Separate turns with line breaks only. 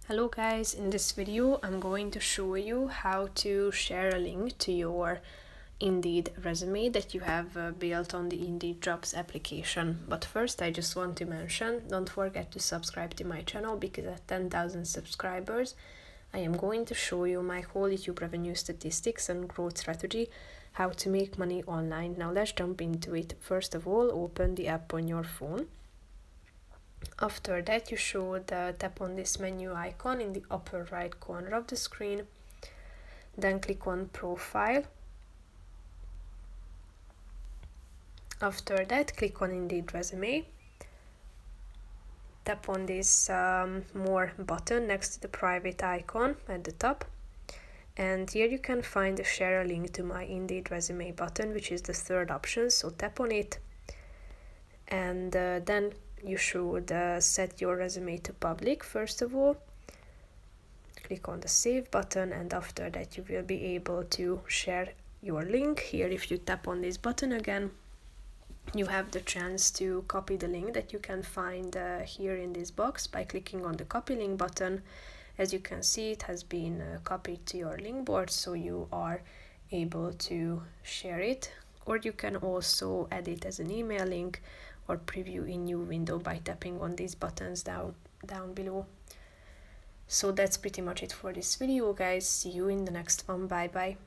Hello guys, in this video I'm going to show you how to share a link to your Indeed resume that you have built on the Indeed Jobs application. But first I just want to mention, don't forget to subscribe to my channel because at 10,000 subscribers I am going to show you my whole YouTube revenue statistics and growth strategy, how to make money online. Now let's jump into it. First of all, open the app on your phone. After that, you should tap on this menu icon in the upper right corner of the screen. Then click on Profile. After that, click on Indeed Resume. Tap on this More button next to the private icon at the top. And here you can find the Share a Link to My Indeed Resume button, which is the third option. So tap on it. And then you should set your resume to public first of all. Click on the Save button, and after that you will be able to share your link. Here, if you tap on this button again, you have the chance to copy the link that you can find here in this box by clicking on the Copy Link button. As you can see, it has been copied to your link board, so you are able to share it. Or you can also add it as an email link or preview in new window by tapping on these buttons down below. So that's pretty much it for this video, guys. See you in the next one. Bye bye.